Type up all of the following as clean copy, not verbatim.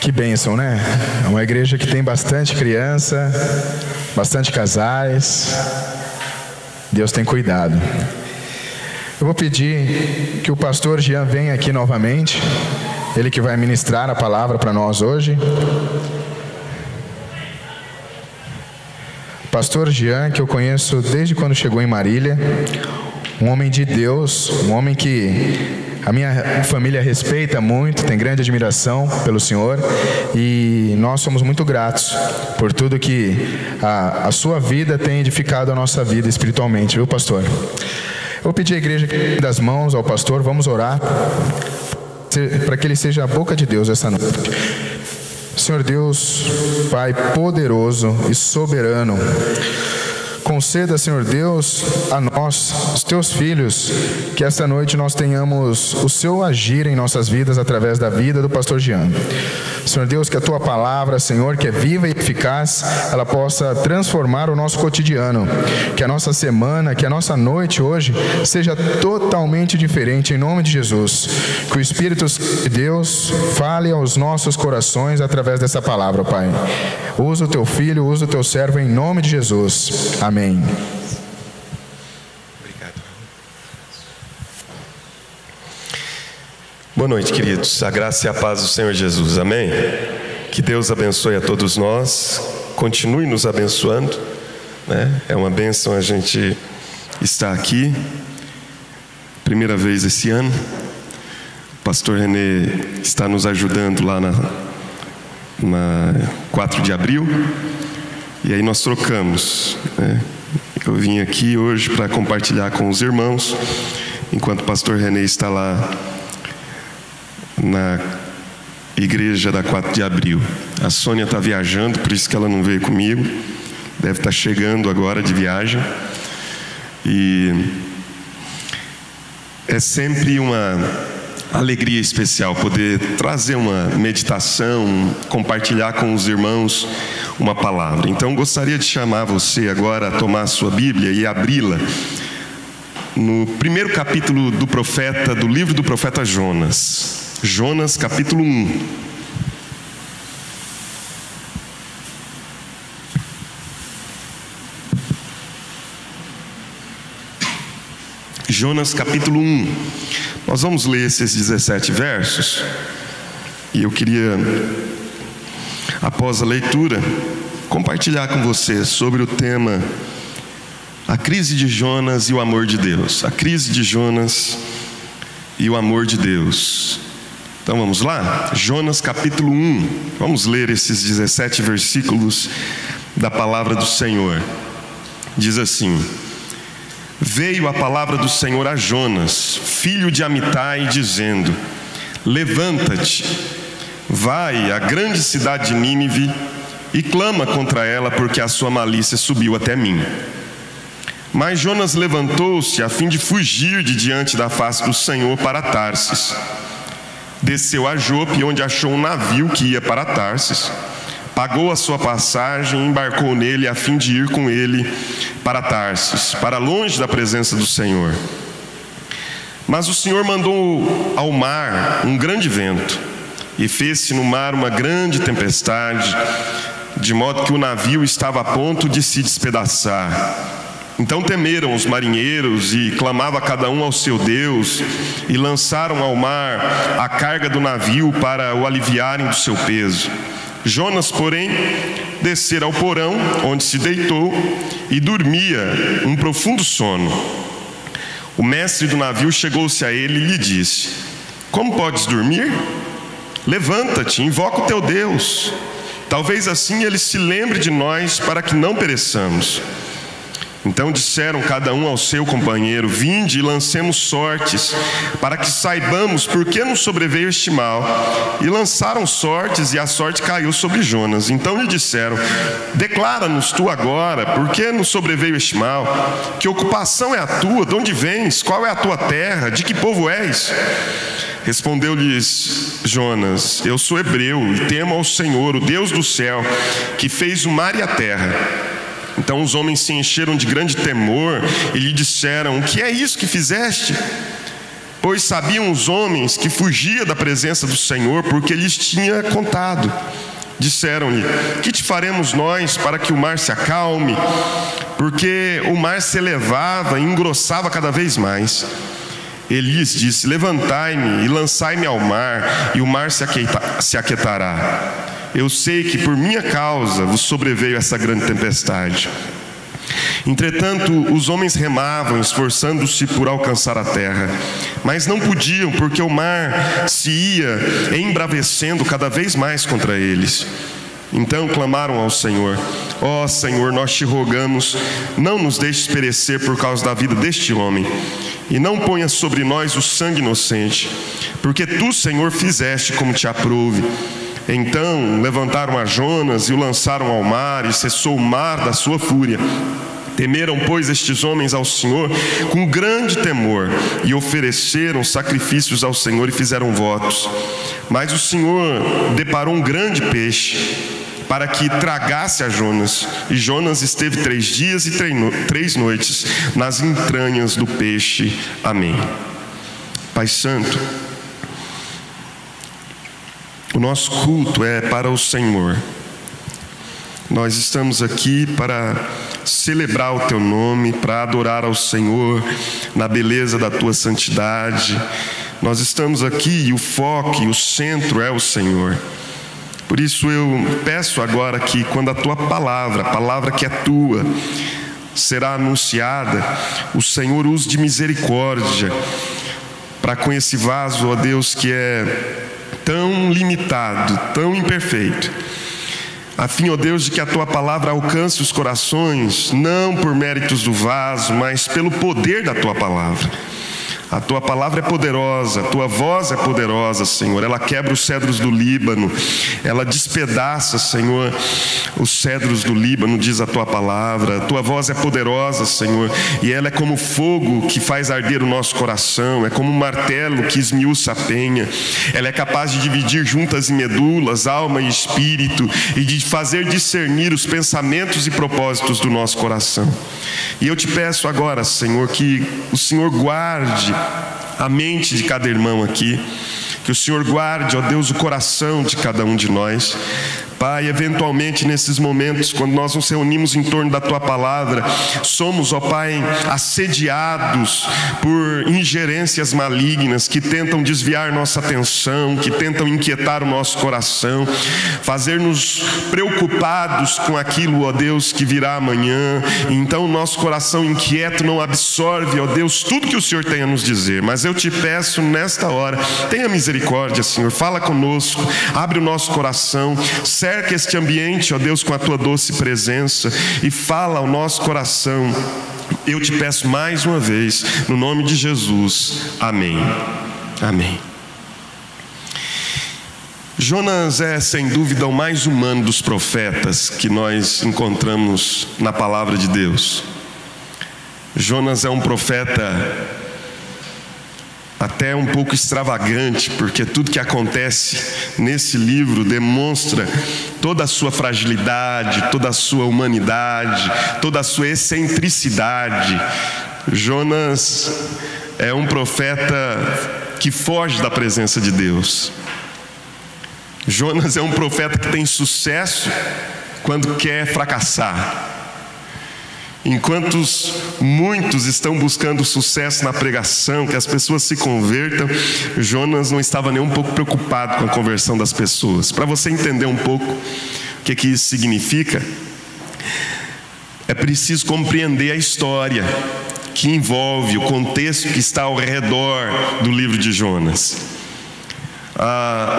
Que bênção, né? É uma igreja que tem bastante criança, bastante casais. Deus tem cuidado. Eu vou pedir que o pastor Jean venha aqui novamente. Ele que vai ministrar a palavra para nós hoje. Pastor Jean, que eu conheço desde quando chegou em Marília. Um homem de Deus, um homem que a minha família respeita muito, tem grande admiração pelo Senhor, e nós somos muito gratos por tudo que a sua vida tem edificado a nossa vida espiritualmente, viu, pastor? Eu vou pedir à igreja que das mãos ao pastor, vamos orar para que ele seja a boca de Deus essa noite. Senhor Deus, Pai poderoso e soberano, conceda, Senhor Deus, a nós, os teus filhos, que esta noite nós tenhamos o seu agir em nossas vidas através da vida do pastor Jean. Senhor Deus, que a tua palavra, Senhor, que é viva e eficaz, ela possa transformar o nosso cotidiano, que a nossa semana, que a nossa noite hoje seja totalmente diferente em nome de Jesus. Que o Espírito de Deus fale aos nossos corações através dessa palavra, Pai. Usa o teu filho, usa o teu servo em nome de Jesus. Amém. Boa noite, queridos. A graça e a paz do Senhor Jesus. Amém? Que Deus abençoe a todos nós. Continue nos abençoando, né? É uma bênção a gente estar aqui. Primeira vez esse ano. O pastor René está nos ajudando lá na 4 de abril. E aí nós trocamos, né? Eu vim aqui hoje para compartilhar com os irmãos, enquanto o pastor René está lá na igreja da 4 de abril. A Sônia está viajando, por isso que ela não veio comigo. Deve estar chegando agora de viagem. E é sempre uma alegria especial poder trazer uma meditação, compartilhar com os irmãos uma palavra. Então gostaria de chamar você agora a tomar a sua Bíblia e abri-la no primeiro capítulo do livro do profeta Jonas. Jonas, capítulo 1. Jonas, capítulo 1. Nós vamos ler esses 17 versos. E eu queria, após a leitura, compartilhar com você sobre o tema a crise de Jonas e o amor de Deus. A crise de Jonas e o amor de Deus. Então vamos lá? Jonas capítulo 1. Vamos ler esses 17 versículos da palavra do Senhor. Diz assim: Veio a palavra do Senhor a Jonas, filho de Amitai, dizendo: Levanta-te, vai à grande cidade de Nínive e clama contra ela, porque a sua malícia subiu até mim. Mas Jonas levantou-se a fim de fugir de diante da face do Senhor para Tarsis. Desceu a Jope, onde achou um navio que ia para Tarsis. Pagou a sua passagem e embarcou nele a fim de ir com ele para Tarsis, para longe da presença do Senhor. Mas o Senhor mandou ao mar um grande vento, e fez-se no mar uma grande tempestade, de modo que o navio estava a ponto de se despedaçar. Então temeram os marinheiros e clamava cada um ao seu Deus, e lançaram ao mar a carga do navio para o aliviarem do seu peso. Jonas, porém, descera ao porão, onde se deitou e dormia um profundo sono. O mestre do navio chegou-se a ele e lhe disse: Como podes dormir? Levanta-te, invoca o teu Deus. Talvez assim ele se lembre de nós, para que não pereçamos. Então disseram cada um ao seu companheiro: Vinde e lancemos sortes, para que saibamos por que nos sobreveio este mal. E lançaram sortes, e a sorte caiu sobre Jonas. Então lhe disseram: Declara-nos tu agora, por que nos sobreveio este mal? Que ocupação é a tua? De onde vens? Qual é a tua terra? De que povo és? Respondeu-lhes Jonas: Eu sou hebreu, e temo ao Senhor, o Deus do céu, que fez o mar e a terra. Então os homens se encheram de grande temor e lhe disseram: O que é isso que fizeste? pois sabiam os homens que fugia da presença do Senhor, porque lhes tinha contado. Disseram-lhe: que te faremos nós para que o mar se acalme? Porque o mar se elevava e engrossava cada vez mais. Ele lhes disse: levantai-me e lançai-me ao mar, e o mar se aquietará. Eu sei que por minha causa vos sobreveio essa grande tempestade. Entretanto, os homens remavam, esforçando-se por alcançar a terra, mas não podiam, porque o mar se ia embravecendo cada vez mais contra eles. Então clamaram ao Senhor: ó Senhor, nós te rogamos, não nos deixes perecer por causa da vida deste homem, e não ponha sobre nós o sangue inocente, porque tu, Senhor, fizeste como te aprouve. Então levantaram a Jonas e o lançaram ao mar, e cessou o mar da sua fúria. Temeram, pois, estes homens ao Senhor com grande temor, e ofereceram sacrifícios ao Senhor e fizeram votos. Mas o Senhor deparou um grande peixe para que tragasse a Jonas, e Jonas esteve 3 dias e 3 noites nas entranhas do peixe. Amém. Pai Santo, o nosso culto é para o Senhor. Nós estamos aqui para celebrar o Teu nome, para adorar ao Senhor na beleza da Tua santidade. Nós estamos aqui e o foco e o centro é o Senhor. Por isso eu peço agora que quando a Tua palavra, a palavra que é Tua, será anunciada, o Senhor use de misericórdia para com esse vaso, ó Deus, que é tão limitado, tão imperfeito, a fim, ó Deus, de que a Tua palavra alcance os corações, não por méritos do vaso, mas pelo poder da Tua palavra. A Tua palavra é poderosa, a Tua voz é poderosa, Senhor. Ela quebra os cedros do Líbano, ela despedaça, Senhor, os cedros do Líbano, diz a Tua palavra. A Tua voz é poderosa, Senhor, e ela é como fogo que faz arder o nosso coração, é como um martelo que esmiuça a penha. Ela é capaz de dividir juntas e medulas, alma e espírito, e de fazer discernir os pensamentos e propósitos do nosso coração. E eu te peço agora, Senhor, que o Senhor guarde a mente de cada irmão aqui, que o Senhor guarde, ó Deus, o coração de cada um de nós. Pai, eventualmente nesses momentos, quando nós nos reunimos em torno da Tua palavra, somos, ó Pai, assediados por ingerências malignas que tentam desviar nossa atenção, que tentam inquietar o nosso coração, fazer-nos preocupados com aquilo, ó Deus, que virá amanhã. Então o nosso coração inquieto não absorve, ó Deus, tudo que o Senhor tem a nos dizer. Mas eu te peço nesta hora, tenha misericórdia, Senhor, fala conosco, abre o nosso coração, cerca este ambiente, ó Deus, com a Tua doce presença e fala ao nosso coração. Eu te peço mais uma vez, no nome de Jesus. Amém. Amém. Jonas é, sem dúvida, o mais humano dos profetas que nós encontramos na palavra de Deus. Jonas é um profeta até um pouco extravagante, porque tudo que acontece nesse livro demonstra toda a sua fragilidade, toda a sua humanidade, toda a sua excentricidade. Jonas é um profeta que foge da presença de Deus. Jonas é um profeta que tem sucesso quando quer fracassar. Enquanto muitos estão buscando sucesso na pregação, que as pessoas se convertam, Jonas não estava nem um pouco preocupado com a conversão das pessoas. Para você entender um pouco o que isso significa, é preciso compreender a história que envolve o contexto que está ao redor do livro de Jonas.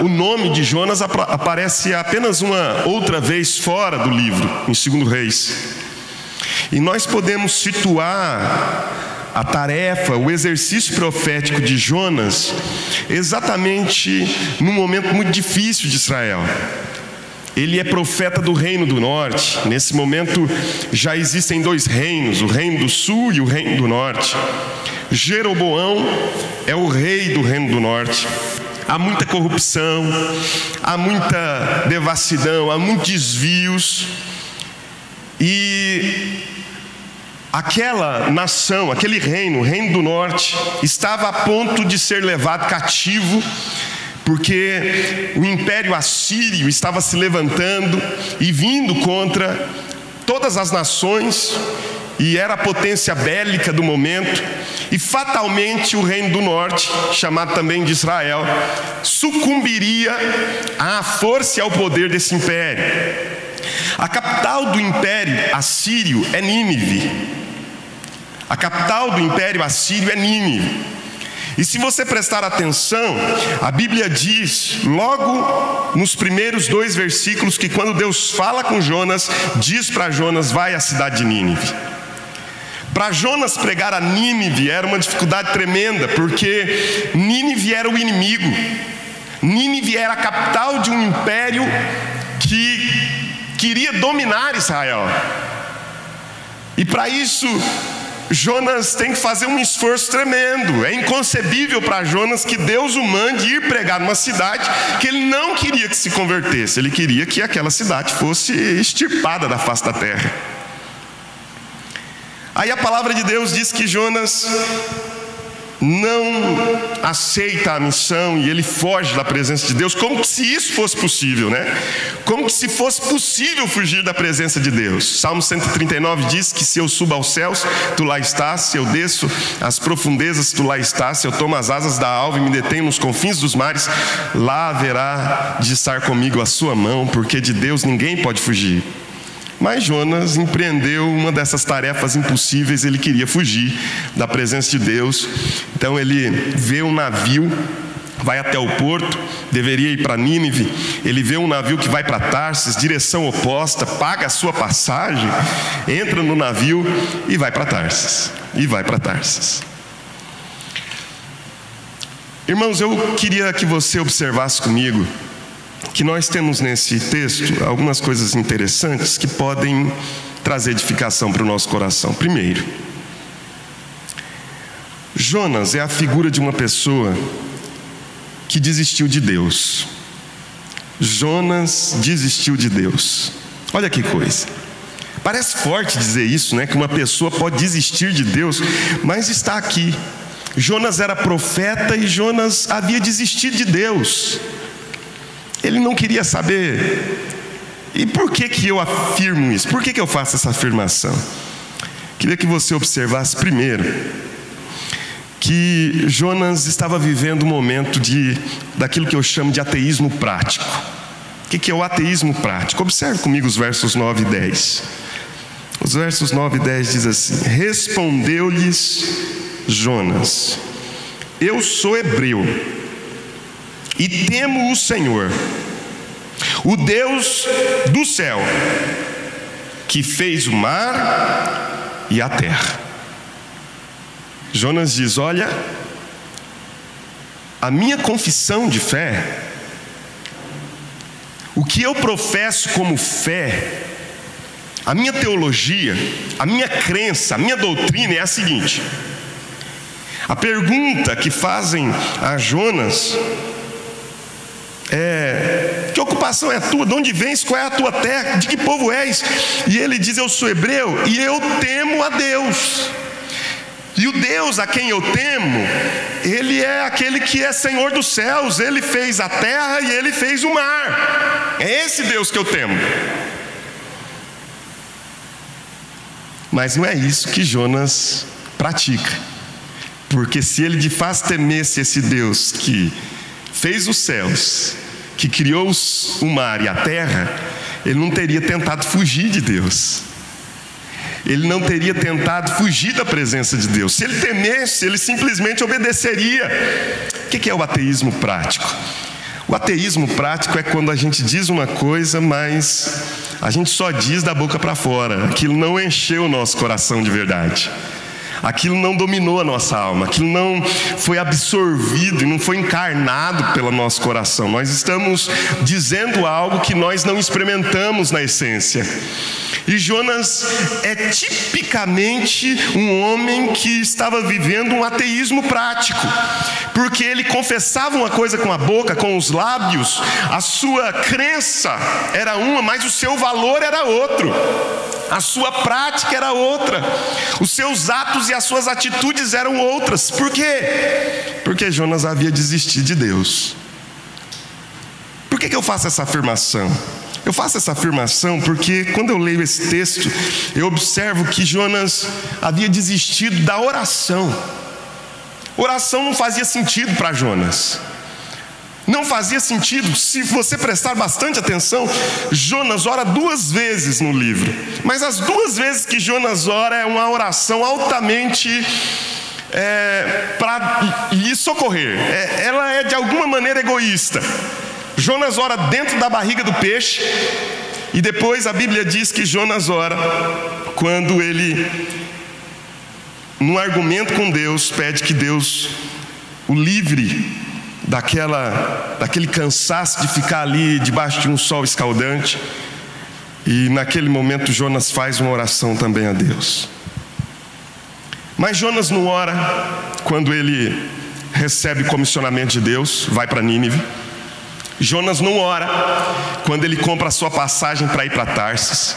O nome de Jonas aparece apenas uma outra vez fora do livro, em 2 Reis. E nós podemos situar a tarefa, o exercício profético de Jonas exatamente num momento muito difícil de Israel. Ele é profeta do reino do norte. Nesse momento já existem 2 reinos, o reino do sul e o reino do norte. Jeroboão é o rei do reino do norte. Há muita corrupção, há muita devassidão, há muitos desvios. E Aquela nação, aquele reino, o reino do norte, estava a ponto de ser levado cativo, porque o império assírio estava se levantando e vindo contra todas as nações, e era a potência bélica do momento, e fatalmente o reino do norte, chamado também de Israel, sucumbiria à força e ao poder desse império. A capital do império assírio é Nínive. A capital do império assírio é Nínive. E se você prestar atenção, a Bíblia diz, logo nos primeiros 2 versículos, que quando Deus fala com Jonas, diz para Jonas: vai à cidade de Nínive. Para Jonas pregar a Nínive era uma dificuldade tremenda, porque Nínive era o inimigo. Nínive era a capital de um império que queria dominar Israel. E para isso, Jonas tem que fazer um esforço tremendo. É inconcebível para Jonas que Deus o mande ir pregar numa cidade que ele não queria que se convertesse. Ele queria que aquela cidade fosse extirpada da face da terra. Aí a palavra de Deus diz que Jonas não aceita a missão e ele foge da presença de Deus, como se isso fosse possível, né? Como se fosse possível fugir da presença de Deus. Salmo 139 diz que se eu subo aos céus, tu lá estás; se eu desço às profundezas, tu lá estás; se eu tomo as asas da alva e me detenho nos confins dos mares, lá haverá de estar comigo a sua mão, porque de Deus ninguém pode fugir. Mas Jonas empreendeu uma dessas tarefas impossíveis. Ele queria fugir da presença de Deus. Então ele vê um navio, vai até o porto, deveria ir para Nínive. Ele vê um navio que vai para Tarsis, direção oposta, paga a sua passagem, entra no navio e vai para Tarsis. Irmãos, eu queria que você observasse comigo que nós temos nesse texto algumas coisas interessantes que podem trazer edificação para o nosso coração. Primeiro, Jonas é a figura de uma pessoa que desistiu de Deus. Jonas desistiu de Deus. Olha que coisa. Parece forte dizer isso, né? Que uma pessoa pode desistir de Deus, mas está aqui. Jonas era profeta e Jonas havia desistido de Deus. Ele não queria saber. E por que eu afirmo isso? Por que eu faço essa afirmação? Queria que você observasse primeiro que Jonas estava vivendo um momento daquilo que eu chamo de ateísmo prático. O que é o ateísmo prático? Observe comigo os versos 9 e 10. Os versos 9 e 10 diz assim: respondeu-lhes Jonas: eu sou hebreu e temo o Senhor, o Deus do céu, que fez o mar e a terra. Jonas diz: olha, a minha confissão de fé, o que eu professo como fé, a minha teologia, a minha crença, a minha doutrina é a seguinte. A pergunta que fazem a Jonas é: que ocupação é a tua? De onde vens? Qual é a tua terra? De que povo és? E ele diz: eu sou hebreu e eu temo a Deus. E o Deus a quem eu temo, Ele é aquele que é Senhor dos céus. Ele fez a terra e Ele fez o mar. É esse Deus que eu temo. Mas não é isso que Jonas pratica. Porque se ele de fato temesse esse Deus que fez os céus, que criou o mar e a terra, ele não teria tentado fugir de Deus. Ele não teria tentado fugir da presença de Deus. Se ele temesse, ele simplesmente obedeceria. O que é o ateísmo prático? O ateísmo prático é quando a gente diz uma coisa, mas a gente só diz da boca para fora. Aquilo não encheu o nosso coração de verdade. Aquilo não dominou a nossa alma, aquilo não foi absorvido e não foi encarnado pelo nosso coração. Nós estamos dizendo algo que nós não experimentamos na essência. E Jonas é tipicamente um homem que estava vivendo um ateísmo prático, porque ele confessava uma coisa com a boca, com os lábios, a sua crença era uma, mas o seu valor era outro, a sua prática era outra, os seus atos e as suas atitudes eram outras. Por quê? Porque Jonas havia desistido de Deus. Por que eu faço essa afirmação? Eu faço essa afirmação porque quando eu leio esse texto, eu observo que Jonas havia desistido da oração. Oração não fazia sentido para Jonas. Não fazia sentido. Se você prestar bastante atenção, Jonas ora 2 vezes no livro. Mas as 2 vezes que Jonas ora é uma oração altamente para lhe socorrer. Ela é de alguma maneira egoísta. Jonas ora dentro da barriga do peixe, e depois a Bíblia diz que Jonas ora quando ele, num argumento com Deus, pede que Deus o livre daquele cansaço de ficar ali debaixo de um sol escaldante. E naquele momento Jonas faz uma oração também a Deus. Mas Jonas não ora quando ele recebe comissionamento de Deus, vai para Nínive. Jonas não ora quando ele compra a sua passagem para ir para Tarsis.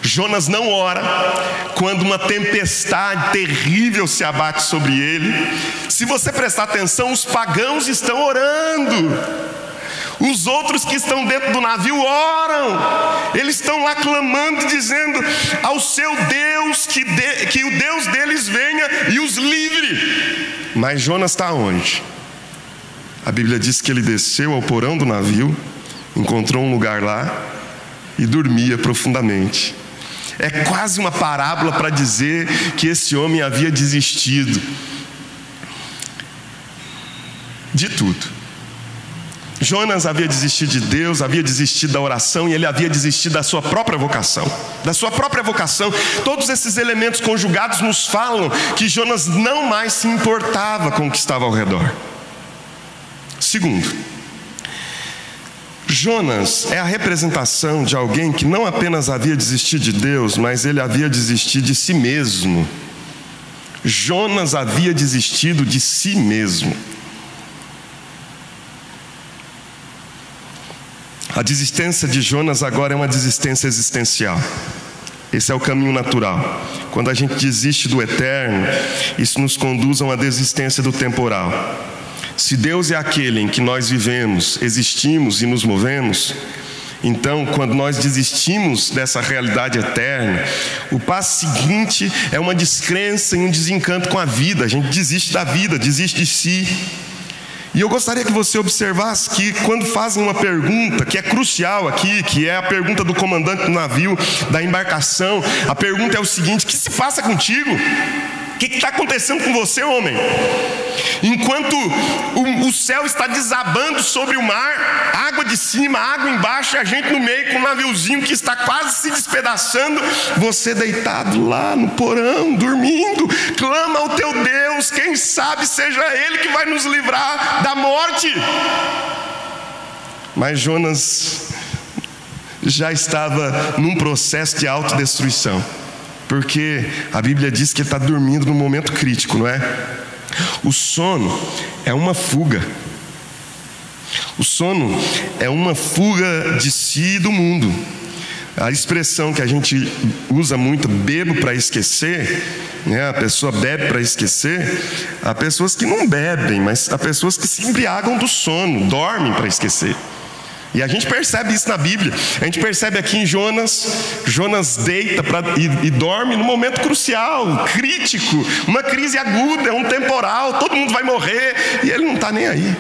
Jonas não ora quando uma tempestade terrível se abate sobre ele. Se você prestar atenção, os pagãos estão orando. Os outros que estão dentro do navio oram. Eles estão lá clamando, dizendo ao seu Deus que o Deus deles venha e os livre. Mas Jonas está onde? A Bíblia diz que ele desceu ao porão do navio, encontrou um lugar lá e dormia profundamente. É quase uma parábola para dizer que esse homem havia desistido de tudo. Jonas havia desistido de Deus, havia desistido da oração, e ele havia desistido da sua própria vocação. Da sua própria vocação. Todos esses elementos conjugados nos falam que Jonas não mais se importava com o que estava ao redor. Segundo, Jonas é a representação de alguém que não apenas havia desistido de Deus, mas ele havia desistido de si mesmo. Jonas havia desistido de si mesmo. A desistência de Jonas agora é uma desistência existencial. Esse é o caminho natural. Quando a gente desiste do eterno, isso nos conduz a uma desistência do temporal. Se Deus é aquele em que nós vivemos, existimos e nos movemos, então quando nós desistimos dessa realidade eterna, o passo seguinte é uma descrença e um desencanto com a vida. A gente desiste da vida, desiste de si. E eu gostaria que você observasse que quando fazem uma pergunta que é crucial aqui, que é a pergunta do comandante do navio, da embarcação, a pergunta é o seguinte: o que se passa contigo? O que está acontecendo com você, homem? Enquanto o céu está desabando sobre o mar, água de cima, água embaixo, e a gente no meio com um naviozinho que está quase se despedaçando, você deitado lá no porão, dormindo, clama ao teu Deus, quem sabe seja Ele que vai nos livrar da morte. Mas Jonas já estava num processo de autodestruição, porque a Bíblia diz que ele está dormindo num momento crítico, não é? O sono é uma fuga. O sono é uma fuga de si e do mundo. A expressão que a gente usa muito, bebo para esquecer, né? A pessoa bebe para esquecer. Há pessoas que não bebem, mas há pessoas que se embriagam do sono, dormem para esquecer. E a gente percebe isso na Bíblia. A gente percebe aqui em Jonas. Jonas deita e dorme num momento crucial, crítico, uma crise aguda, é um temporal, todo mundo vai morrer, e ele não está nem aí.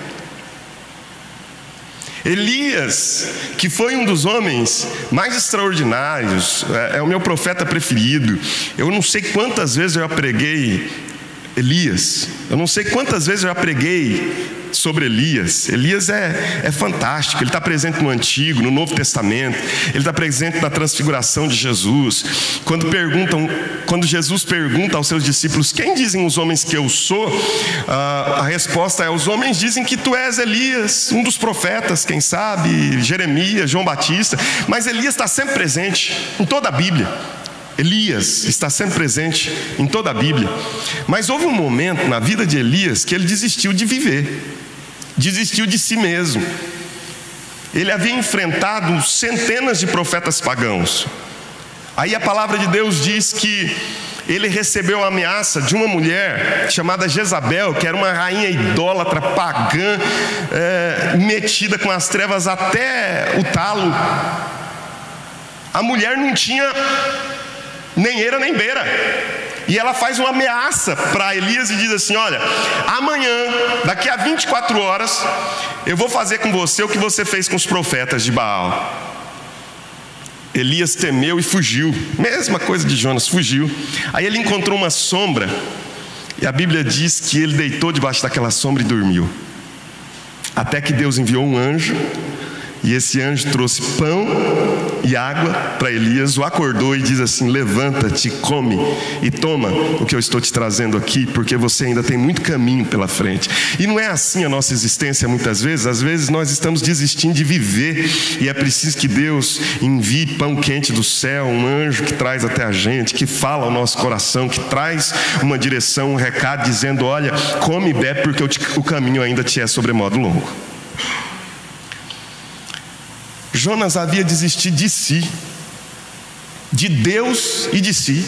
Elias, que foi um dos homens mais extraordinários, é o meu profeta preferido. Eu não sei quantas vezes eu já preguei Elias, eu não sei quantas vezes eu já preguei sobre Elias. Elias é fantástico. Ele está presente no Antigo, no Novo Testamento. Ele está presente na transfiguração de Jesus. Quando Jesus pergunta aos seus discípulos: quem dizem os homens que eu sou? A resposta é: os homens dizem que tu és Elias, um dos profetas, quem sabe, Jeremias, João Batista. Mas Elias está sempre presente em toda a Bíblia. Elias está sempre presente em toda a Bíblia. Mas houve um momento na vida de Elias que ele desistiu de viver, desistiu de si mesmo. Ele havia enfrentado centenas de profetas pagãos. Aí a palavra de Deus diz que ele recebeu a ameaça de uma mulher chamada Jezabel, que era uma rainha idólatra, pagã, metida com as trevas até o talo. A mulher não tinha nem eira nem beira. E ela faz uma ameaça para Elias e diz assim: olha, amanhã, daqui a 24 horas, eu vou fazer com você o que você fez com os profetas de Baal. Elias temeu e fugiu. Mesma coisa de Jonas, fugiu. Aí ele encontrou uma sombra, e a Bíblia diz que ele deitou debaixo daquela sombra e dormiu. Até que Deus enviou um anjo, e esse anjo trouxe pão e água para Elias, o acordou e diz assim: levanta-te, come e toma o que eu estou te trazendo aqui, porque você ainda tem muito caminho pela frente. E não é assim a nossa existência muitas vezes. Às vezes nós estamos desistindo de viver, e é preciso que Deus envie pão quente do céu, um anjo que traz até a gente, que fala ao nosso coração, que traz uma direção, um recado dizendo: olha, come e bebe, porque o caminho ainda te é sobremodo longo. Jonas havia desistido de si, de Deus e de si.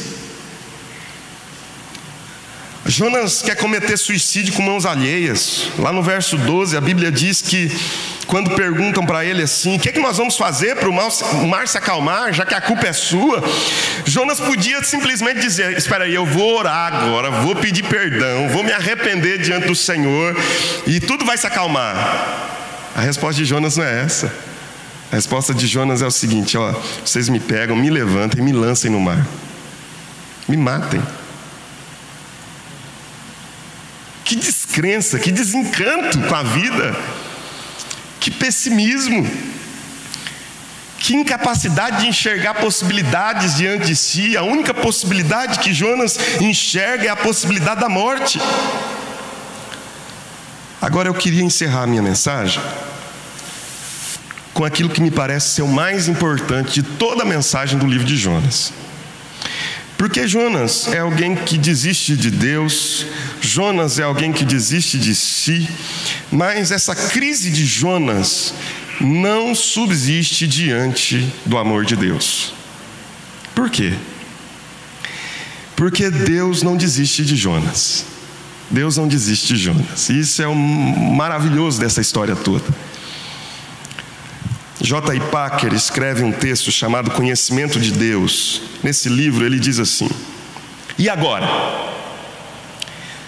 Jonas quer cometer suicídio com mãos alheias. Lá no verso 12 a Bíblia diz que quando perguntam para ele assim: o que é que nós vamos fazer para o mar se acalmar, já que a culpa é sua? Jonas podia simplesmente dizer: espera aí, eu vou orar agora, vou pedir perdão, vou me arrepender diante do Senhor e tudo vai se acalmar. A resposta de Jonas não é essa. A resposta de Jonas é o seguinte: ó, vocês me pegam, me levantem e me lancem no mar, me matem. Que descrença, que desencanto com a vida, que pessimismo, que incapacidade de enxergar possibilidades diante de si. A única possibilidade que Jonas enxerga é a possibilidade da morte. Agora eu queria encerrar a minha mensagem com aquilo que me parece ser o mais importante de toda a mensagem do livro de Jonas. Porque Jonas é alguém que desiste de Deus, Jonas é alguém que desiste de si, mas essa crise de Jonas não subsiste diante do amor de Deus. Por quê? Porque Deus não desiste de Jonas. Deus não desiste de Jonas. Isso é o maravilhoso dessa história toda. J.I. Packer escreve um texto chamado Conhecimento de Deus. Nesse livro ele diz assim: e agora?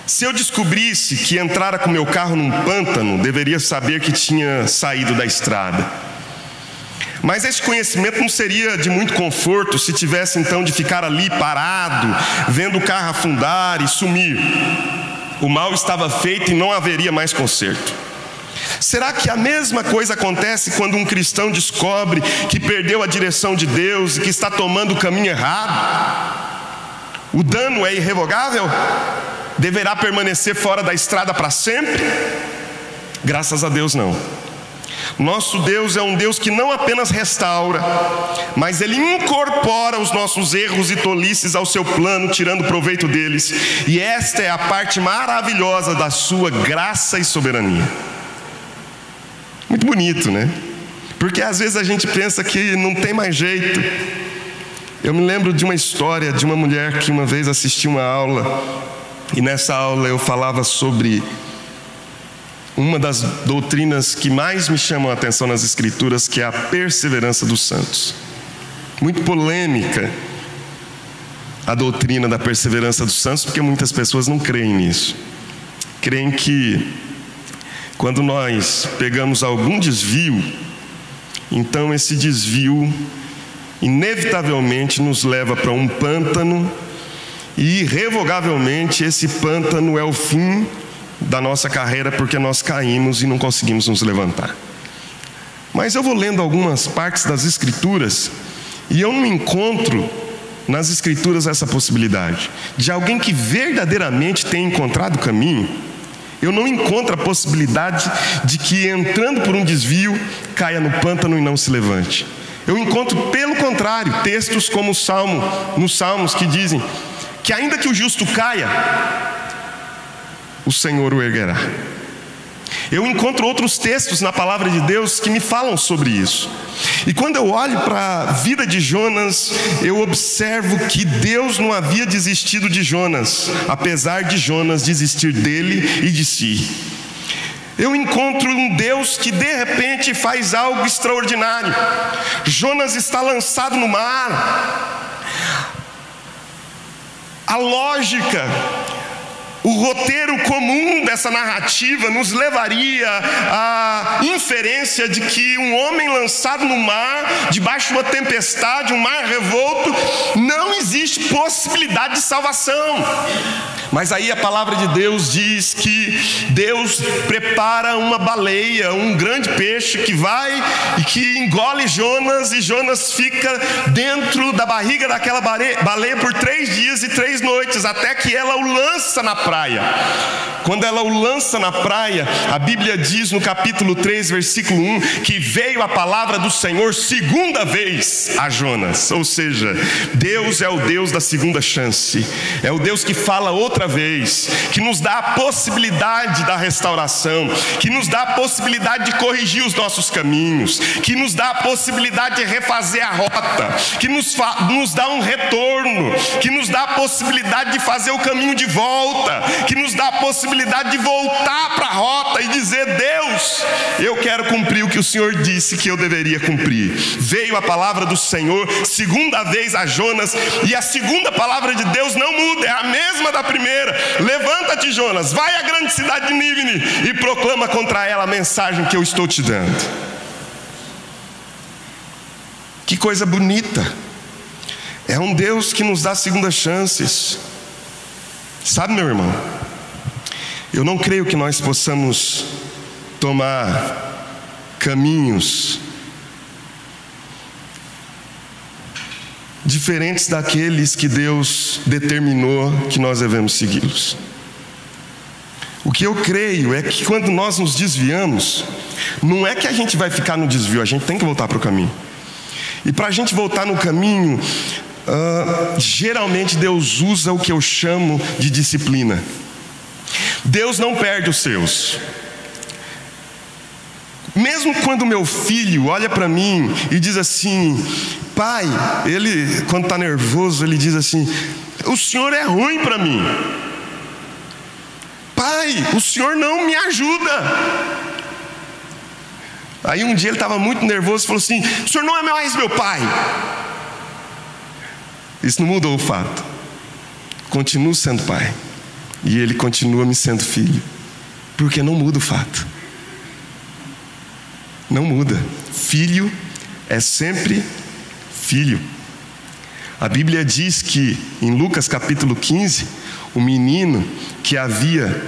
Se eu descobrisse que entrara com meu carro num pântano, deveria saber que tinha saído da estrada. Mas esse conhecimento não seria de muito conforto se tivesse então de ficar ali parado, vendo o carro afundar e sumir. O mal estava feito e não haveria mais conserto. Será que a mesma coisa acontece quando um cristão descobre que perdeu a direção de Deus e que está tomando o caminho errado? O dano é irrevogável? Deverá permanecer fora da estrada para sempre? Graças a Deus não. Nosso Deus é um Deus que não apenas restaura, mas Ele incorpora os nossos erros e tolices ao seu plano, tirando proveito deles. E esta é a parte maravilhosa da sua graça e soberania. Muito bonito, né? Porque às vezes a gente pensa que não tem mais jeito. Eu me lembro de uma história de uma mulher que uma vez assistiu uma aula, e nessa aula eu falava sobre uma das doutrinas que mais me chamam a atenção nas Escrituras, que é a perseverança dos santos. Muito polêmica a doutrina da perseverança dos santos, porque muitas pessoas não creem nisso. Creem que quando nós pegamos algum desvio, então esse desvio inevitavelmente nos leva para um pântano, e irrevogavelmente esse pântano é o fim da nossa carreira porque nós caímos e não conseguimos nos levantar. Mas eu vou lendo algumas partes das Escrituras e eu não encontro nas Escrituras essa possibilidade de alguém que verdadeiramente tenha encontrado o caminho. Eu não encontro a possibilidade de que, entrando por um desvio, caia no pântano e não se levante. Eu encontro, pelo contrário, textos como nos Salmos, que dizem que ainda que o justo caia, o Senhor o erguerá. Eu encontro outros textos na palavra de Deus que me falam sobre isso. E quando eu olho para a vida de Jonas, eu observo que Deus não havia desistido de Jonas, apesar de Jonas desistir dele e de si. Eu encontro um Deus que de repente faz algo extraordinário. Jonas está lançado no mar. A lógica, o roteiro comum dessa narrativa nos levaria à inferência de que um homem lançado no mar, debaixo de uma tempestade, um mar revolto, não existe possibilidade de salvação. Mas aí a palavra de Deus diz que Deus prepara uma baleia, um grande peixe que vai e que engole Jonas, e Jonas fica dentro da barriga daquela baleia por 3 dias e 3 noites, até que ela o lança na praia. Quando ela o lança na praia, a Bíblia diz no capítulo 3, versículo 1, que veio a palavra do Senhor segunda vez a Jonas. Ou seja, Deus é o Deus da segunda chance, é o Deus que fala outra vez, que nos dá a possibilidade da restauração, que nos dá a possibilidade de corrigir os nossos caminhos, que nos dá a possibilidade de refazer a rota, que nos dá um retorno, que nos dá a possibilidade de fazer o caminho de volta, que nos dá a possibilidade de voltar para a rota e dizer: Deus, eu quero cumprir o que o Senhor disse que eu deveria cumprir. Veio a palavra do Senhor segunda vez a Jonas, e a segunda palavra de Deus não muda, é a mesma da primeira. Levanta-te, Jonas, vai à grande cidade de Nínive e proclama contra ela a mensagem que eu estou te dando. Que coisa bonita! É um Deus que nos dá segundas chances. Sabe, meu irmão, eu não creio que nós possamos tomar caminhos diferentes daqueles que Deus determinou que nós devemos segui-los. O que eu creio é que quando nós nos desviamos, não é que a gente vai ficar no desvio, a gente tem que voltar para o caminho. E para a gente voltar no caminho, geralmente Deus usa o que eu chamo de disciplina. Deus não perde os seus. Mesmo quando meu filho olha para mim e diz assim: pai, ele quando está nervoso, ele diz assim: o senhor é ruim para mim. Pai, o senhor não me ajuda. Aí um dia ele estava muito nervoso e falou assim: o senhor não é mais meu pai. Isso não mudou o fato. Continuo sendo pai, e ele continua me sendo filho, porque não muda o fato. Não muda. Filho é sempre filho. A Bíblia diz que em Lucas capítulo 15, o menino que havia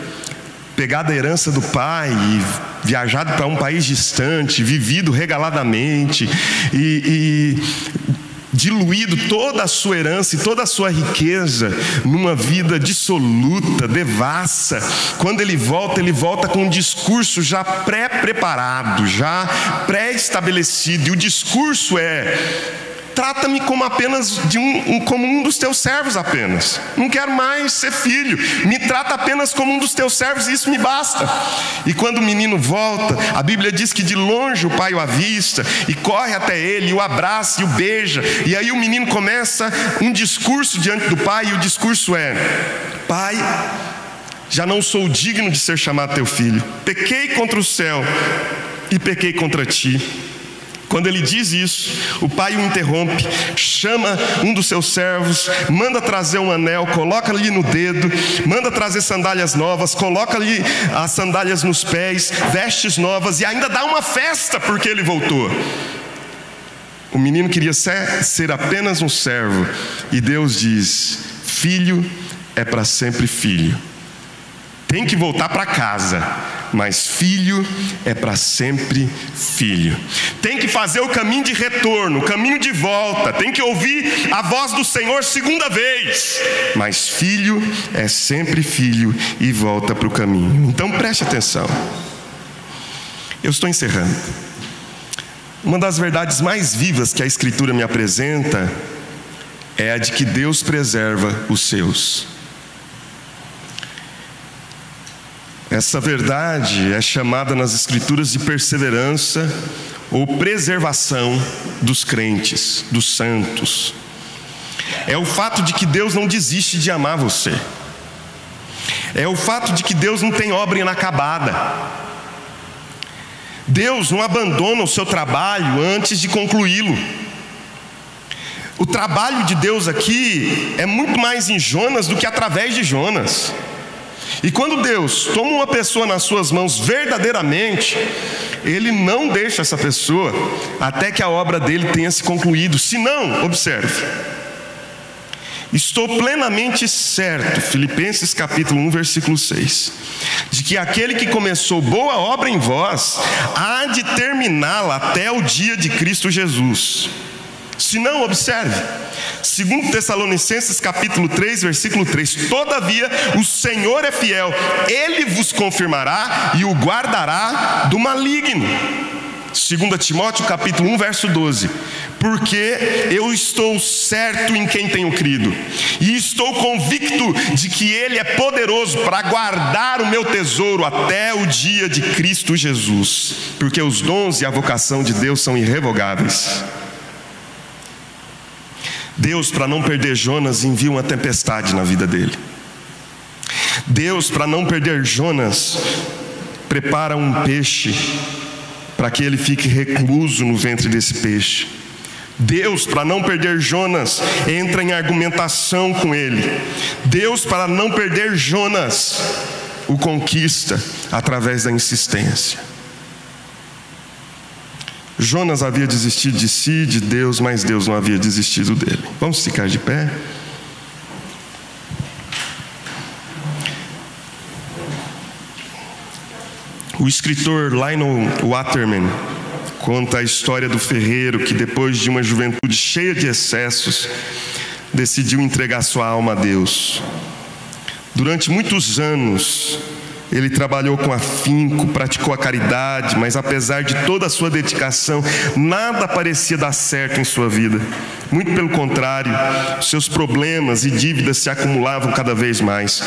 pegado a herança do pai e viajado para um país distante, vivido regaladamente e diluído toda a sua herança e toda a sua riqueza numa vida dissoluta, devassa. Quando ele volta com um discurso já pré-preparado, já pré-estabelecido. E o discurso é: trata-me como apenas como um dos teus servos apenas. Não quero mais ser filho. Me trata apenas como um dos teus servos e isso me basta. E quando o menino volta, a Bíblia diz que de longe o pai o avista e corre até ele, e o abraça e o beija. E aí o menino começa um discurso diante do pai, e o discurso é: pai, já não sou digno de ser chamado teu filho. Pequei contra o céu e pequei contra ti. Quando ele diz isso, o pai o interrompe, chama um dos seus servos, manda trazer um anel, coloca ali no dedo, manda trazer sandálias novas, coloca ali as sandálias nos pés, vestes novas, e ainda dá uma festa porque ele voltou. O menino queria ser apenas um servo, e Deus diz: filho é para sempre filho. tem que voltar para casa, mas filho é para sempre filho. Tem que fazer o caminho de retorno, o caminho de volta, tem que ouvir a voz do Senhor segunda vez, mas filho é sempre filho e volta para o caminho. Então preste atenção. Eu estou encerrando. Uma das verdades mais vivas que a Escritura me apresenta é a de que Deus preserva os seus. Essa verdade é chamada nas Escrituras de perseverança ou preservação dos crentes, dos santos. É o fato de que Deus não desiste de amar você. É o fato de que Deus não tem obra inacabada. Deus não abandona o seu trabalho antes de concluí-lo. O trabalho de Deus aqui é muito mais em Jonas do que através de Jonas. E quando Deus toma uma pessoa nas suas mãos verdadeiramente, Ele não deixa essa pessoa até que a obra dele tenha se concluído. Se não, observe, estou plenamente certo, Filipenses capítulo 1, versículo 6, de que aquele que começou boa obra em vós, há de terminá-la até o dia de Cristo Jesus. Se não, observe, 2 Tessalonicenses capítulo 3, versículo 3, todavia o Senhor é fiel, Ele vos confirmará e o guardará do maligno. 2 Timóteo capítulo 1, verso 12, porque eu estou certo em quem tenho crido, e estou convicto de que Ele é poderoso para guardar o meu tesouro até o dia de Cristo Jesus, porque os dons e a vocação de Deus são irrevogáveis. Deus, para não perder Jonas, envia uma tempestade na vida dele. Deus, para não perder Jonas, prepara um peixe para que ele fique recluso no ventre desse peixe. Deus, para não perder Jonas, entra em argumentação com ele. Deus, para não perder Jonas, o conquista através da insistência. Jonas havia desistido de si, de Deus, mas Deus não havia desistido dele. Vamos ficar de pé? O escritor Lionel Waterman conta a história do ferreiro que, depois de uma juventude cheia de excessos, decidiu entregar sua alma a Deus. Durante muitos anos, ele trabalhou com afinco, praticou a caridade, mas apesar de toda a sua dedicação, nada parecia dar certo em sua vida. Muito pelo contrário, seus problemas e dívidas se acumulavam cada vez mais.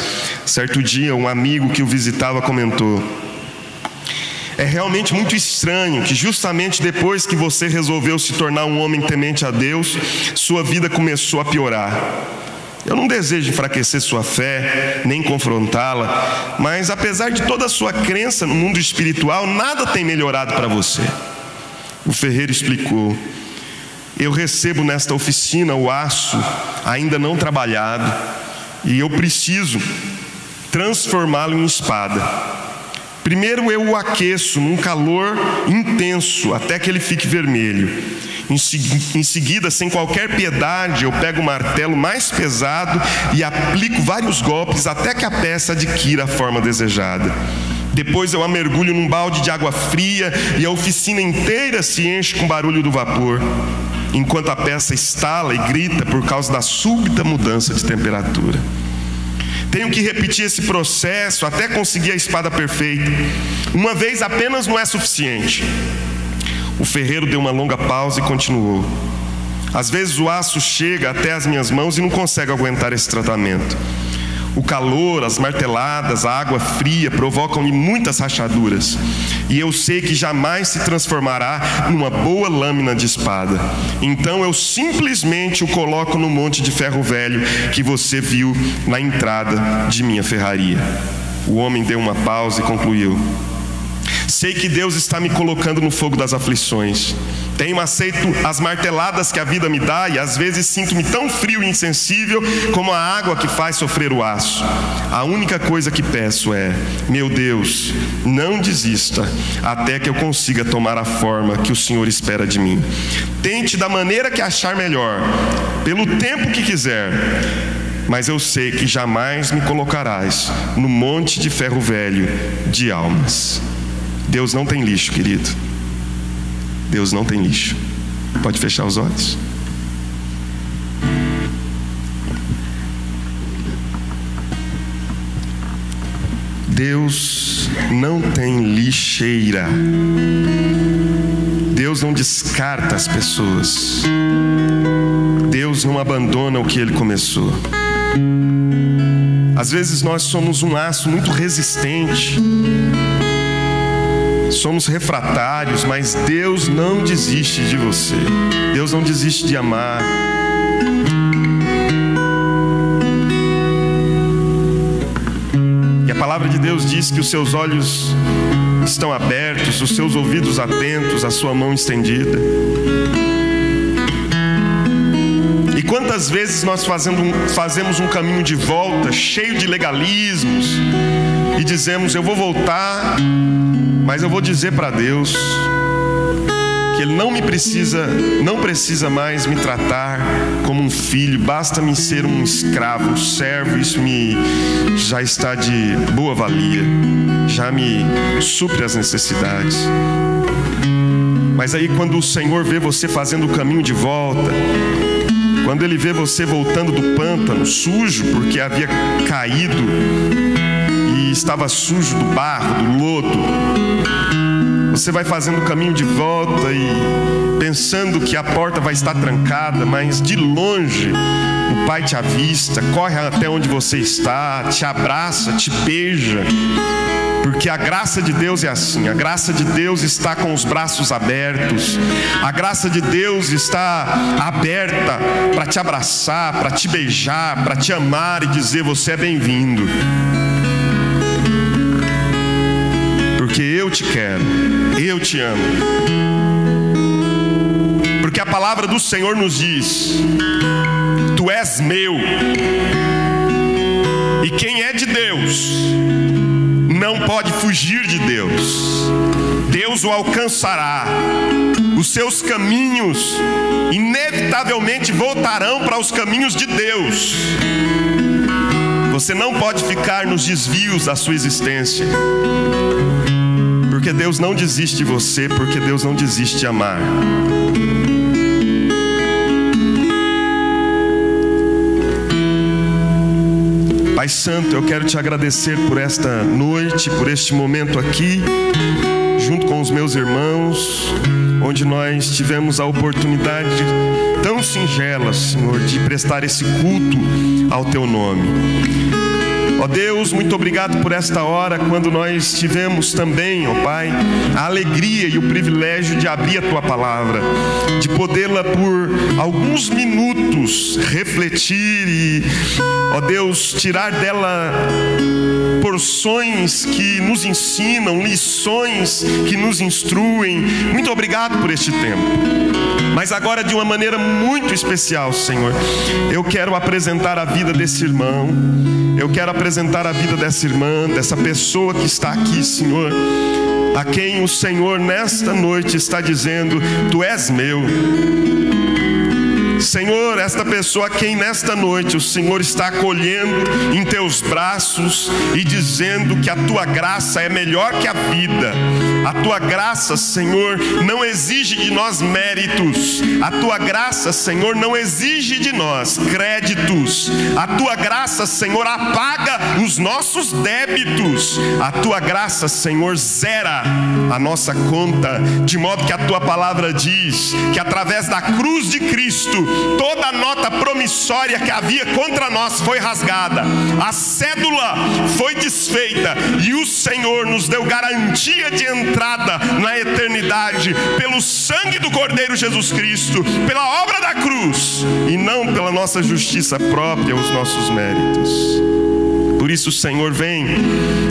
Certo dia, um amigo que o visitava comentou: é realmente muito estranho que justamente depois que você resolveu se tornar um homem temente a Deus, sua vida começou a piorar. Eu não desejo enfraquecer sua fé, nem confrontá-la, mas apesar de toda a sua crença no mundo espiritual, nada tem melhorado para você. O ferreiro explicou: eu recebo nesta oficina o aço ainda não trabalhado, e eu preciso transformá-lo em espada. Primeiro eu o aqueço num calor intenso até que ele fique vermelho. Em seguida, sem qualquer piedade, eu pego o martelo mais pesado e aplico vários golpes até que a peça adquira a forma desejada. Depois eu a mergulho num balde de água fria e a oficina inteira se enche com o barulho do vapor, enquanto a peça estala e grita por causa da súbita mudança de temperatura. Tenho que repetir esse processo até conseguir a espada perfeita. Uma vez apenas não é suficiente. O ferreiro deu uma longa pausa e continuou: às vezes o aço chega até as minhas mãos e não consegue aguentar esse tratamento. O calor, as marteladas, a água fria provocam-lhe muitas rachaduras, e eu sei que jamais se transformará numa boa lâmina de espada. Então eu simplesmente o coloco no monte de ferro velho que você viu na entrada de minha ferraria. O homem deu uma pausa e concluiu: sei que Deus está me colocando no fogo das aflições. Tenho aceito as marteladas que a vida me dá, e às vezes sinto-me tão frio e insensível como a água que faz sofrer o aço. A única coisa que peço é: meu Deus, não desista até que eu consiga tomar a forma que o Senhor espera de mim. Tente da maneira que achar melhor, pelo tempo que quiser. mas eu sei que jamais me colocarás no monte de ferro velho de almas. Deus não tem lixo, querido. Deus não tem lixo. Pode fechar os olhos. Deus não tem lixeira. Deus não descarta as pessoas. Deus não abandona o que Ele começou. Às vezes nós somos um aço muito resistente, somos refratários, mas Deus não desiste de você. Deus não desiste de amar. E a palavra de Deus diz que os seus olhos estão abertos, os seus ouvidos atentos, a sua mão estendida. E quantas vezes nós fazemos um caminho de volta, cheio de legalismos, e dizemos: eu vou voltar, mas eu vou dizer para Deus que Ele não precisa mais me tratar como um filho, basta-me ser um escravo, um servo, isso já está de boa valia, já me supre as necessidades. Mas aí quando o Senhor vê você fazendo o caminho de volta, quando Ele vê você voltando do pântano, sujo, porque havia caído e estava sujo do barro, do lodo, você vai fazendo o caminho de volta e pensando que a porta vai estar trancada, mas de longe o Pai te avista, corre até onde você está, te abraça, te beija. Porque a graça de Deus é assim, a graça de Deus está com os braços abertos, a graça de Deus está aberta para te abraçar, para te beijar, para te amar e dizer: você é bem-vindo. Porque eu te quero, eu te amo. Porque a palavra do Senhor nos diz: tu és meu. E quem é de Deus não pode fugir de Deus. Deus o alcançará. Os seus caminhos inevitavelmente voltarão para os caminhos de Deus. Você não pode ficar nos desvios da sua existência. Porque Deus não desiste de você, porque Deus não desiste de amar. Pai Santo, eu quero te agradecer por esta noite, por este momento aqui, junto com os meus irmãos, onde nós tivemos a oportunidade tão singela, Senhor, de prestar esse culto ao Teu nome. Ó Deus, muito obrigado por esta hora, quando nós tivemos também, ó Pai, a alegria e o privilégio de abrir a Tua palavra, de podê-la por alguns minutos refletir e, ó Deus, tirar dela porções que nos ensinam, lições que nos instruem. Muito obrigado por este tempo. Mas agora, de uma maneira muito especial, Senhor, eu quero apresentar a vida desse irmão, eu quero apresentar a vida dessa irmã, dessa pessoa que está aqui, Senhor, a quem o Senhor nesta noite está dizendo: tu és meu. Senhor, esta pessoa a quem nesta noite o Senhor está acolhendo em Teus braços e dizendo que a Tua graça é melhor que a vida. A Tua graça, Senhor, não exige de nós méritos. A Tua graça, Senhor, não exige de nós créditos. A Tua graça, Senhor, apaga os nossos débitos. A Tua graça, Senhor, zera a nossa conta, de modo que a Tua palavra diz que através da cruz de Cristo, toda a nota promissória que havia contra nós foi rasgada, a cédula foi desfeita e o Senhor nos deu garantia de entrada na eternidade pelo sangue do Cordeiro Jesus Cristo, pela obra da cruz e não pela nossa justiça própria, os nossos méritos. Por isso, Senhor, vem,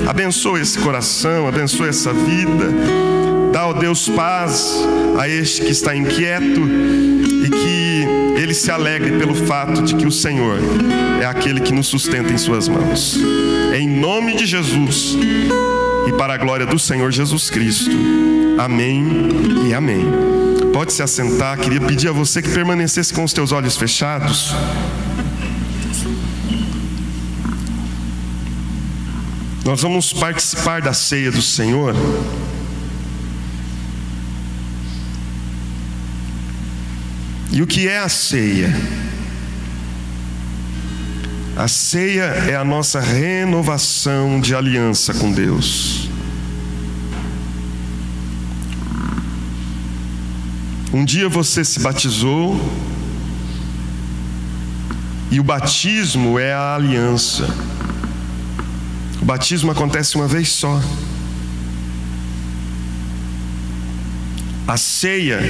abençoa esse coração, abençoa essa vida, dá, ó Deus, paz a este que está inquieto e que ele se alegre pelo fato de que o Senhor é aquele que nos sustenta em suas mãos. Em nome de Jesus e para a glória do Senhor Jesus Cristo. Amém e amém. Pode se assentar. Queria pedir a você que permanecesse com os teus olhos fechados. Nós vamos participar da ceia do Senhor. E o que é a ceia? A ceia é a nossa renovação de aliança com Deus. Um dia você se batizou, e o batismo é a aliança. O batismo acontece uma vez só. A ceia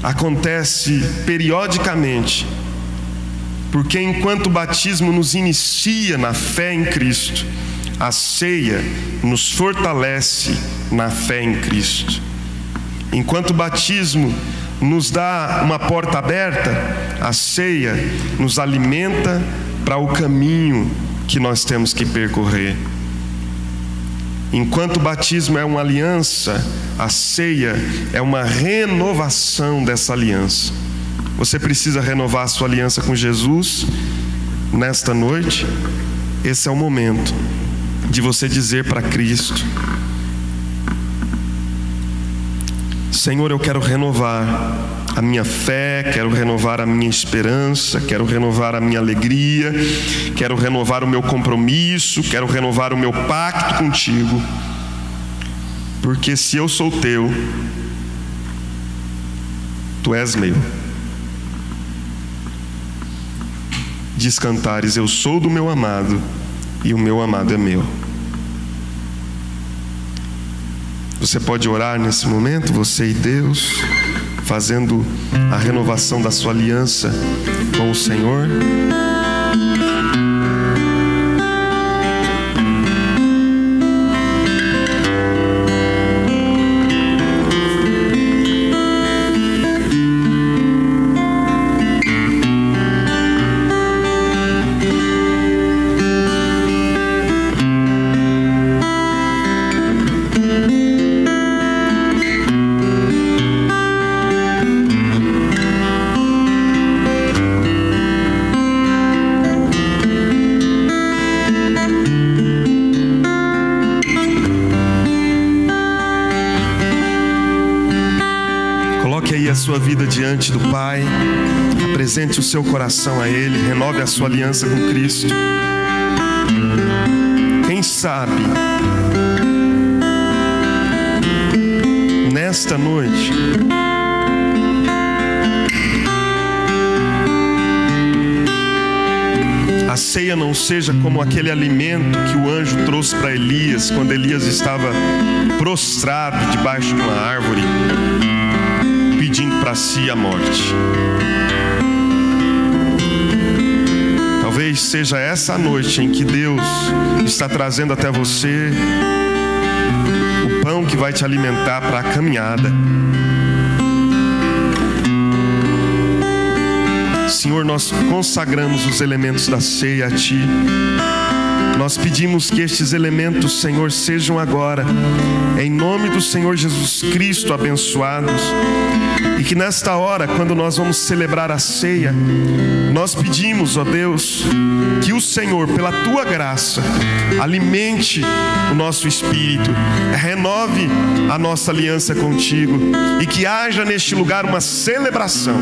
acontece periodicamente, porque enquanto o batismo nos inicia na fé em Cristo, a ceia nos fortalece na fé em Cristo. Enquanto o batismo nos dá uma porta aberta, a ceia nos alimenta para o caminho que nós temos que percorrer. Enquanto o batismo é uma aliança, a ceia é uma renovação dessa aliança. Você precisa renovar a sua aliança com Jesus nesta noite. Esse é o momento de você dizer para Cristo: Senhor, eu quero renovar a minha fé, quero renovar a minha esperança, quero renovar a minha alegria, quero renovar o meu compromisso, quero renovar o meu pacto contigo, porque se eu sou teu, tu és meu. Diz Cantares: eu sou do meu amado e o meu amado é meu. Você pode orar nesse momento, você e Deus, fazendo a renovação da sua aliança com o Senhor. Sua vida diante do Pai, apresente o seu coração a Ele, renove a sua aliança com Cristo. Quem sabe nesta noite a ceia não seja como aquele alimento que o anjo trouxe para Elias quando Elias estava prostrado debaixo de uma árvore, pedindo para si a morte. Talvez seja essa noite em que Deus está trazendo até você o pão que vai te alimentar para a caminhada. Senhor, nós consagramos os elementos da ceia a Ti. Nós pedimos que estes elementos, Senhor, sejam agora, em nome do Senhor Jesus Cristo, abençoados. E que nesta hora, quando nós vamos celebrar a ceia, nós pedimos, ó Deus, que o Senhor, pela Tua graça, alimente o nosso espírito, renove a nossa aliança contigo, e que haja neste lugar uma celebração.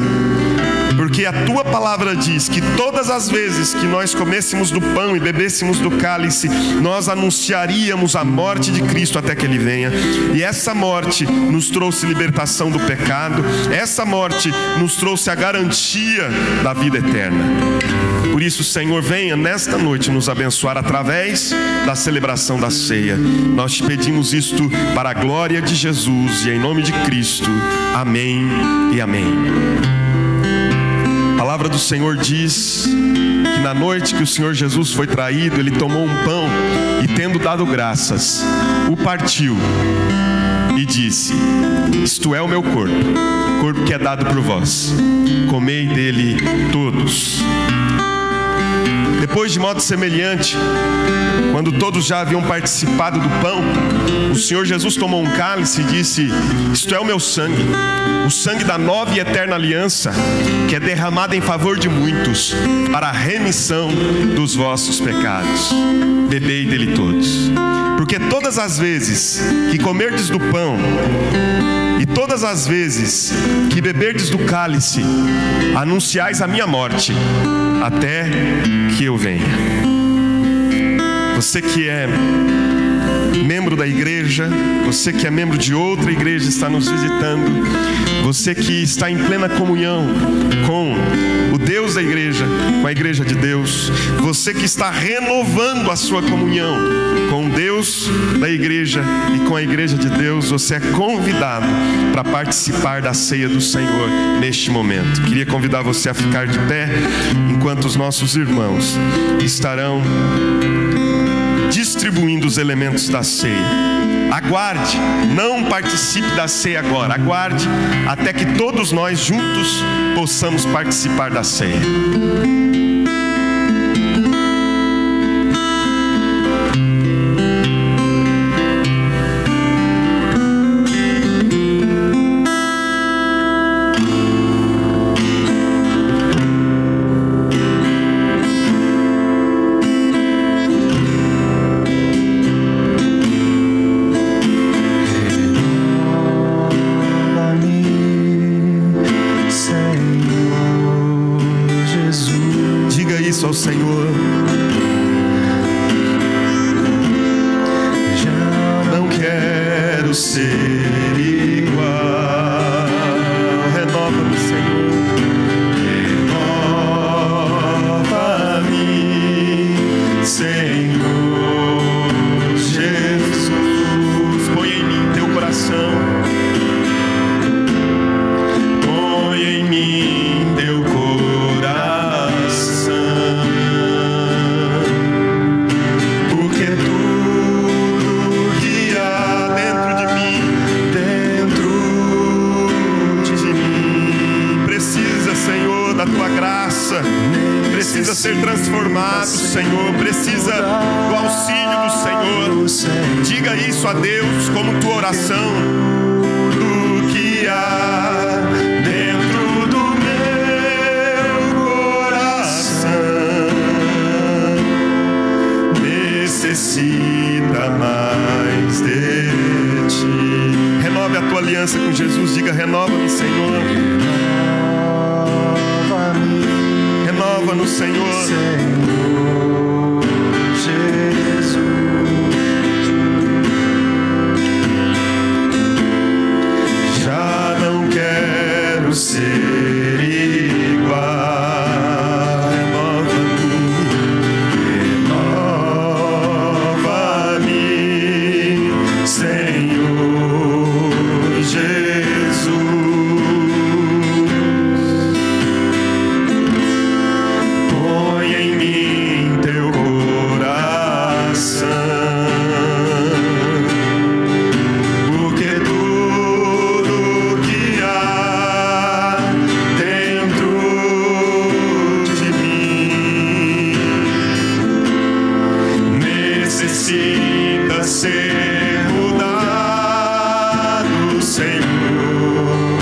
Porque a Tua palavra diz que todas as vezes que nós comêssemos do pão e bebêssemos do cálice, nós anunciaríamos a morte de Cristo até que Ele venha. E essa morte nos trouxe libertação do pecado, essa morte nos trouxe a garantia da vida eterna. Por isso, Senhor, venha nesta noite nos abençoar através da celebração da ceia. Nós te pedimos isto para a glória de Jesus e em nome de Cristo. Amém e amém. A palavra do Senhor diz que na noite que o Senhor Jesus foi traído, Ele tomou um pão e, tendo dado graças, o partiu e disse: isto é o meu corpo que é dado por vós, comei dele todos. Depois, de modo semelhante, quando todos já haviam participado do pão, o Senhor Jesus tomou um cálice e disse: isto é o meu sangue, o sangue da nova e eterna aliança, que é derramado em favor de muitos, para a remissão dos vossos pecados. Bebei dele todos, porque todas as vezes que comerdes do pão e todas as vezes que beberdes do cálice, anunciais a minha morte, até que eu venha. Você que é membro da igreja, você que é membro de outra igreja, está nos visitando, você que está em plena comunhão com o Deus da igreja, com a igreja de Deus, você que está renovando a sua comunhão com o Deus da igreja e com a igreja de Deus, você é convidado para participar da ceia do Senhor neste momento. Queria convidar você a ficar de pé enquanto os nossos irmãos estarão distribuindo os elementos da ceia. Aguarde, não participe da ceia agora, aguarde até que todos nós juntos possamos participar da ceia. Ao Senhor, já não quero ser igual. Renova-me, Senhor, renova-me, Senhor Jesus. Põe em mim teu coração, põe em mim teu coração. Precisa ser transformado, Senhor. Precisa do auxílio do Senhor. Diga isso a Deus como tua oração. Do que há dentro do meu coração necessita mais de ti. Renove a tua aliança com Jesus. Diga: renova-me, Senhor. Renova-nos, Senhor. Senhor Jesus. Já não quero ser igual. Renova-me, Senhor Jesus. Necessita ser mudado, Senhor,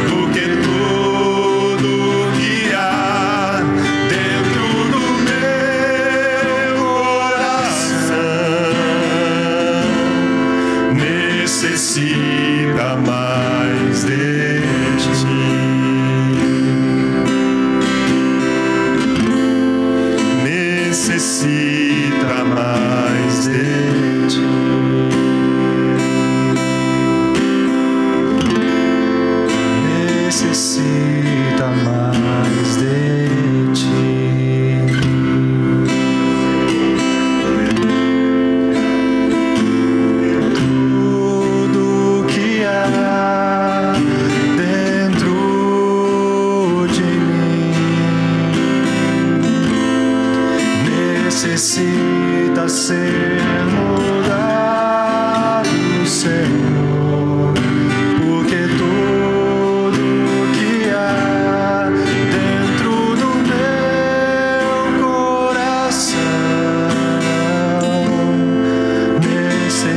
porque tudo que há dentro do meu coração necessita mais de ti. Necessita mais de ti. Necessita mais de ti. Tudo que há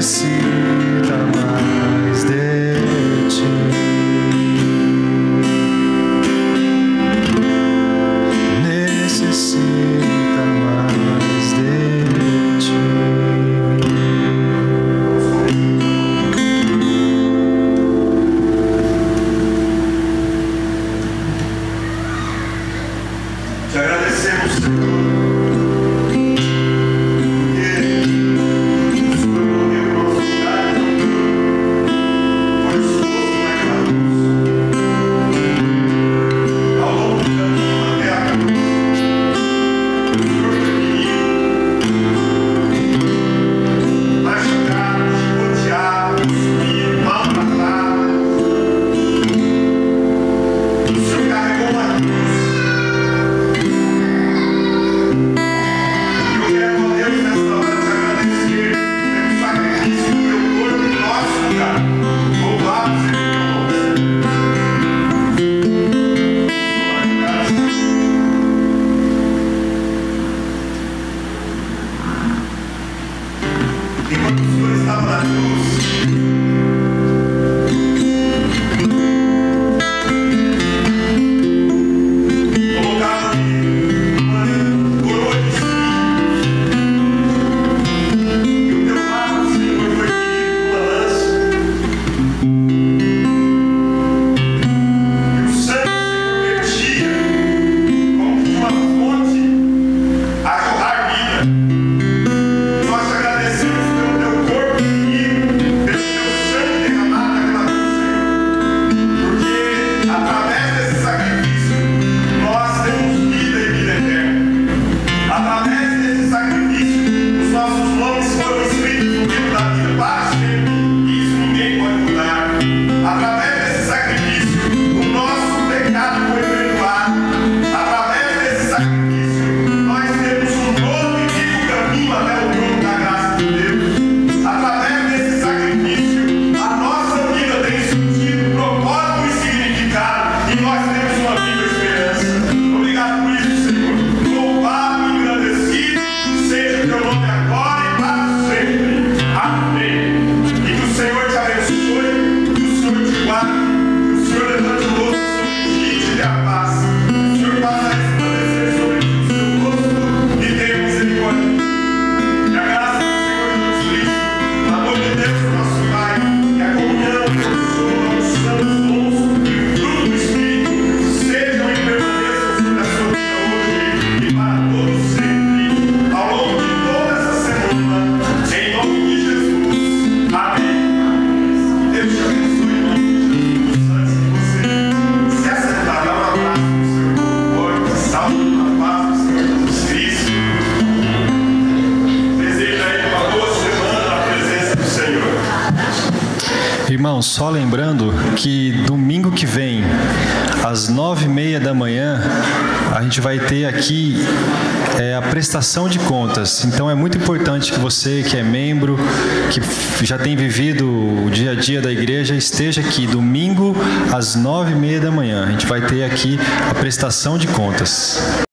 necessita mais de ti. Necessita mais de ti. Te agradecemos, Senhor. Enquanto o Senhor estava na cruz, colocava-lhe uma coroa de espinhos, e o teu lado, Senhor, foi ferido com uma lança, e o sangue, Senhor, vertia como de uma fonte a jorrar vida. Nós te agradecemos pelo teu corpo ferido, pelo teu sangue derramado naquela cruz, Senhor. Porque através desse sacrifício nós temos vida e vida eterna. Através desse sacrifício os nossos nomes foram escritos no livro da vida para sempre, e isso ninguém pode mudar. Através desse sacrifício o nosso pecado foi perdoado. Através desse sacrifício nós temos um novo e vivo caminho até o trono da graça de Deus. Através desse sacrifício, a nossa vida tem sentido, propósito e significado, e nós temos uma viva esperança. Obrigado por isso, Senhor. Louvado e agradecido seja o teu nome agora e para sempre. Amém. E que o Senhor te abençoe, que o Senhor te guarde, que o Senhor levante o rosto sobre ti e te dê a paz. Que o Senhor faça resplandecer sobre ti o seu rosto e tenha misericórdia. Que a graça do Senhor Jesus Cristo, o amor de Deus, nosso Pai, e a comunhão, a unção dos dons e o fruto do Espírito sejam e permaneçam sobre a sua vida hoje e para todos sempre, ao longo de toda essa semana, em nome de Jesus. Amém. Deus te abençoe em nome de Jesus. Antes de você se assentar, dá um abraço no seu corpo, salve a paz do Senhor Jesus Cristo. Desejo aí uma boa semana na presença do Senhor. Irmãos, só lembrando que domingo que vem, às 9h30 da manhã, a gente vai ter aqui a prestação de contas. Então é muito importante que você que é membro, que já tem vivido o dia a dia da igreja, esteja aqui domingo às 9h30 da manhã. A gente vai ter aqui a prestação de contas.